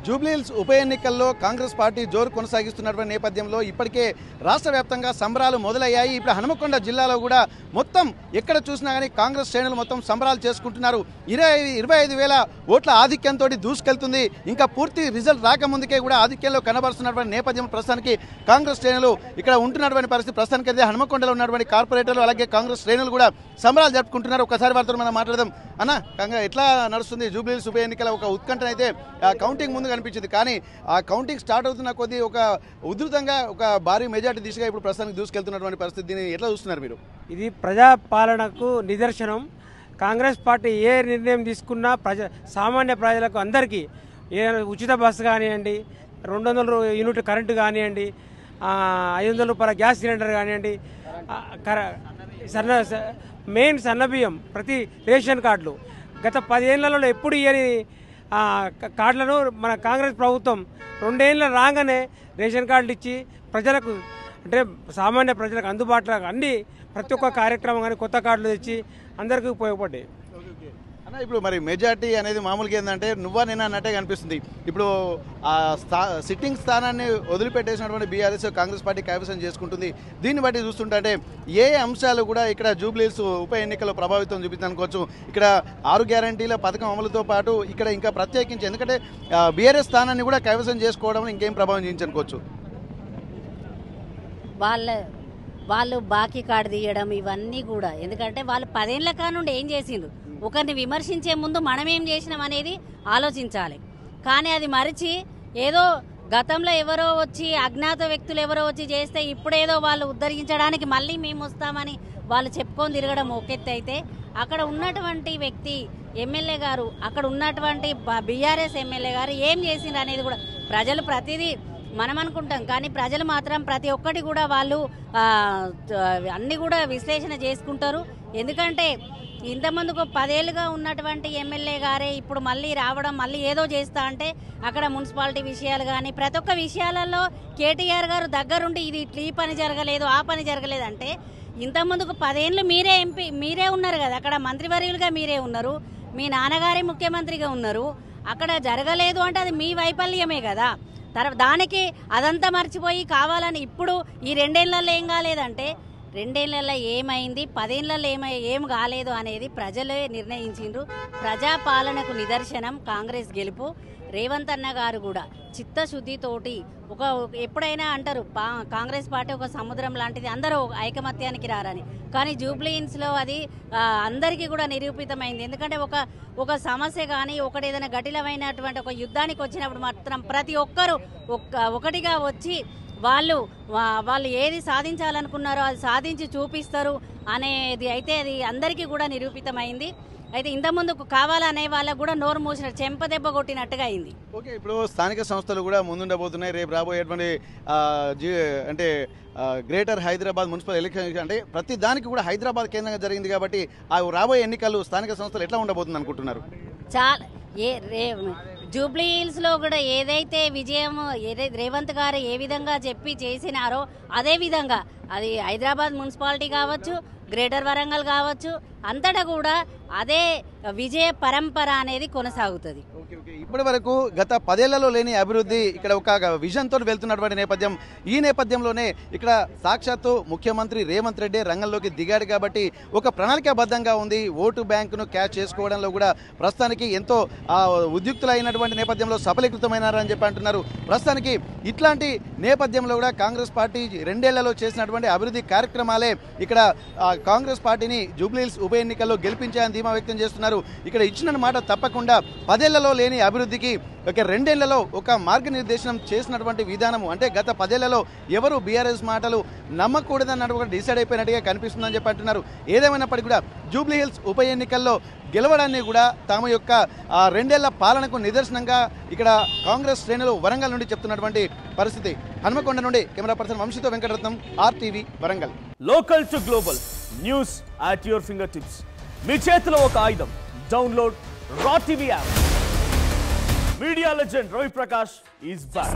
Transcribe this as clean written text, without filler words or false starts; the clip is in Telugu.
జూబ్లీహిల్స్ ఉప ఎన్నికల్లో కాంగ్రెస్ పార్టీ జోరు కొనసాగిస్తున్నటువంటి నేపథ్యంలో ఇప్పటికే రాష్ట్ర వ్యాప్తంగా సంబరాలు మొదలయ్యాయి. ఇప్పుడు హనుమకొండ జిల్లాలో కూడా మొత్తం ఎక్కడ చూసినా కానీ కాంగ్రెస్ శ్రేణులు మొత్తం సంబరాలు చేసుకుంటున్నారు. 25,000 ఓట్ల ఆధిక్యంతో దూసుకెళ్తుంది. ఇంకా పూర్తి రిజల్ట్ రాకముందుకే కూడా ఆధిక్యంలో కనబరుస్తున్నటువంటి నేపథ్యం ప్రస్తుతానికి కాంగ్రెస్ శ్రేణులు ఇక్కడ ఉంటున్నటువంటి పరిస్థితి. ప్రస్తుతానికి అయితే హనుమకొండలో ఉన్నటువంటి కార్పొరేటర్లు అలాగే కాంగ్రెస్ శ్రేణులు కూడా సంబరాలు జరుపుకుంటున్నారు. ఒకసారి వారితో మనం మాట్లాడదాం. అన్న, ఎట్లా నడుస్తుంది జూబ్లీహిల్స్ ఉప ఎన్నికల ఒక ఉత్కంఠ అయితే కౌంటింగ్ ముందు కనిపించింది, కానీ ఆ కౌంటింగ్ స్టార్ట్ అవుతున్న కొద్దీ ఒక ఉధృతంగా ఒక భారీ మెజార్టీ దిశగా ఇప్పుడు ప్రస్తుతానికి దూసుకెళ్తున్నటువంటి పరిస్థితి. దీన్ని ఎట్లా చూస్తున్నారు మీరు? ఇది ప్రజాపాలనకు నిదర్శనం. కాంగ్రెస్ పార్టీ ఏ నిర్ణయం తీసుకున్నా సామాన్య ప్రజలకు అందరికీ ఉచిత బస్సు కానివ్వండి, 200 యూనిట్ కరెంటు కానివ్వండి, 500 రూపాయల గ్యాస్ సిలిండర్ కానివ్వండి, మెయిన్ సన్నబియ్యం, ప్రతి రేషన్ కార్డులు గత 10 ఏళ్లలో ఎప్పుడు ఇయ్యని కార్డులను మన కాంగ్రెస్ ప్రభుత్వం 2 ఏళ్ళు రాగానే రేషన్ కార్డులు ఇచ్చి ప్రజలకు, అంటే సామాన్య ప్రజలకు అందుబాటులో అన్ని ప్రతి ఒక్క కార్యక్రమం కానీ కొత్త కార్డులు తెచ్చి అందరికీ ఉపయోగపడ్డాయి. అన్న, ఇప్పుడు మరి మెజార్టీ అనేది మామూలుగా ఏంటంటే నువ్వా నేను అన్నట్టే కనిపిస్తుంది. ఇప్పుడు ఆ సిట్టింగ్ స్థానాన్ని వదిలిపెట్టేసినటువంటి బీఆర్ఎస్ కాంగ్రెస్ పార్టీ కైవసం చేసుకుంటుంది. దీన్ని బట్టి చూస్తుంటే ఏ అంశాలు కూడా ఇక్కడ జూబ్లీహిల్స్ ఉప ఎన్నికల్లో ప్రభావితం చూపిస్తుంది అనుకోవచ్చు. ఇక్కడ 6 గ్యారంటీల పథకం అమలుతో పాటు ఇక్కడ ఇంకా ప్రత్యేకించి ఎందుకంటే బీఆర్ఎస్ స్థానాన్ని కూడా కైవసం చేసుకోవడం ఇంకేం ప్రభావం చూపించనుకోవచ్చు. వాళ్ళు బాకీ కార్డు తీయడం ఇవన్నీ కూడా, ఎందుకంటే వాళ్ళు 10 ఏళ్ల కానుండి ఏం చేసిండ్రు, ఒకరిని విమర్శించే ముందు మనం ఏం చేసినాం అనేది ఆలోచించాలి. కానీ అది మరిచి ఏదో గతంలో ఎవరో వచ్చి అజ్ఞాత వ్యక్తులు ఎవరో వచ్చి చేస్తే ఇప్పుడేదో వాళ్ళు ఉద్ధరించడానికి మళ్ళీ మేము వస్తామని వాళ్ళు చెప్పుకొని తిరగడం ఒక ఎత్తు అయితే, అక్కడ ఉన్నటువంటి వ్యక్తి ఎమ్మెల్యే గారు, అక్కడ ఉన్నటువంటి బీఆర్ఎస్ ఎమ్మెల్యే గారు ఏం చేసిండ్రు అనేది కూడా ప్రజలు ప్రతిదీ మనం అనుకుంటాం, కానీ ప్రజలు మాత్రం ప్రతి ఒక్కటి కూడా వాళ్ళు అన్ని కూడా విశ్లేషణ చేసుకుంటారు. ఎందుకంటే ఇంతమందుకు 10 ఏళ్ళుగా ఉన్నటువంటి ఎమ్మెల్యే గారే ఇప్పుడు మళ్ళీ రావడం, మళ్ళీ ఏదో చేస్తా అంటే అక్కడ మున్సిపాలిటీ విషయాలు కానీ ప్రతి ఒక్క విషయాలలో కేటీఆర్ గారు దగ్గరుండి ఇది ఈ పని జరగలేదు, ఆ పని జరగలేదు అంటే, ఇంతమందుకు 10 ఏళ్ళు మీరే ఉన్నారు కదా, అక్కడ మంత్రివర్యులుగా మీరే ఉన్నారు, మీ నాన్నగారే ముఖ్యమంత్రిగా ఉన్నారు, అక్కడ జరగలేదు అంటే అది మీ వైఫల్యమే కదా. దానికి అదంతా మర్చిపోయి కావాలని ఇప్పుడు ఈ 2 ఏళ్లలో ఏం కాలేదంటే 2 ఏళ్లలో ఏమైంది, 10 ఏళ్లలో ఏం కాలేదు అనేది ప్రజలే నిర్ణయించిండ్రు. ప్రజాపాలనకు నిదర్శనం కాంగ్రెస్ గెలుపు. రేవంత్ అన్న గారు కూడా చిత్తశుద్ధితోటి ఎప్పుడైనా అంటారు కాంగ్రెస్ పార్టీ ఒక సముద్రం లాంటిది, అందరూ ఐకమత్యానికి రారని, కానీ జూబ్లీహిల్స్లో అది అందరికీ కూడా నిరూపితమైంది. ఎందుకంటే ఒక సమస్య కానీ ఏదైనా గటిలమైనటువంటి ఒక యుద్ధానికి వచ్చినప్పుడు మాత్రం ప్రతి ఒక్కరూ ఒకటిగా వచ్చి వాళ్ళు ఏది సాధించాలనుకున్నారో అది సాధించి చూపిస్తారు అనేది అయితే అది అందరికీ కూడా నిరూపితమైంది. అయితే ఇంతకుముందుకు కావాలనే వాళ్ళకు కూడా నోరు మూసిన చెంపదెబ్బ కొట్టినట్టుగా అయింది. ఓకే, ఇప్పుడు స్థానిక సంస్థలు కూడా ముందుండబోతున్నాయి. రేపు రాబోయేటువంటి అంటే గ్రేటర్ హైదరాబాద్ మున్సిపల్ ఎలక్షన్ అంటే ప్రతి దానికి కూడా హైదరాబాద్ కేంద్రంగా జరిగింది కాబట్టి ఆ రాబోయే ఎన్నికలు స్థానిక సంస్థలు ఎట్లా ఉండబోతుంది అనుకుంటున్నారు? జూబ్లీహిల్స్లో కూడా ఏదైతే విజయం రేవంత్ గారు ఏ విధంగా చెప్పి చేసినారో అదే విధంగా అది హైదరాబాద్ మున్సిపాలిటీ కావచ్చు, గ్రేటర్ వరంగల్ కావచ్చు, అంతటా కూడా అదే విజయ పరంపర అనేది కొనసాగుతుంది. ఇప్పటి వరకు గత 10 ఏళ్లలో లేని అభివృద్ధి ఇక్కడ ఒక విజన్తో వెళ్తున్నటువంటి నేపథ్యం. ఈ నేపథ్యంలోనే ఇక్కడ సాక్షాత్తు ముఖ్యమంత్రి రేవంత్ రెడ్డి రంగంలోకి దిగాడు కాబట్టి ఒక ప్రణాళికాబద్ధంగా ఉంది. ఓటు బ్యాంకును క్యాచ్ చేసుకోవడంలో కూడా ప్రస్తుతానికి ఎంతో ఉద్యుక్తులైనటువంటి నేపథ్యంలో సఫలీకృతమైనారని చెప్పి అంటున్నారు. ప్రస్తుతానికి ఇట్లాంటి నేపథ్యంలో కూడా కాంగ్రెస్ పార్టీ 2 ఏళ్లలో చేసినటువంటి అభివృద్ధి కార్యక్రమాలే ఇక్కడ కాంగ్రెస్ పార్టీని జూబ్లీహిల్స్ ఉప ఎన్నికల్లో గెలిపించాలని ధీమా వ్యక్తం చేస్తున్నారు. ఇక్కడ ఇచ్చిన మాట తప్పకుండా 10 ఏళ్లలో లేని అభివృద్ధికి ఒక 2 ఏళ్లలో ఒక మార్గనిర్దేశనం చేసినటువంటి విధానము అంటే గత 10 ఏళ్లలో ఎవరు బీఆర్ఎస్ మాటలు నమ్మకూడదన్నట్టు ఒక డిసైడ్ అయిపోయినట్టుగా కనిపిస్తుందని చెప్పి అంటున్నారు. ఏదేమైనప్పటికీ కూడా జూబ్లీహిల్స్ ఉప ఎన్నికల్లో గెలవడాన్ని కూడా తమ యొక్క 2 ఏళ్ల పాలనకు నిదర్శనంగా ఇక్కడ కాంగ్రెస్ శ్రేణులు వరంగల్ నుండి చెప్తున్నటువంటి పరిస్థితి. హనుమకొండ నుండి కెమెరా పర్సన్ వంశీతో Venkataratnam, RTV Warangal. Local to global news at your fingertips. మీ చేతిలో ఒక ఆయుధం. Download R TV app. Media legend Ravi Prakash is back.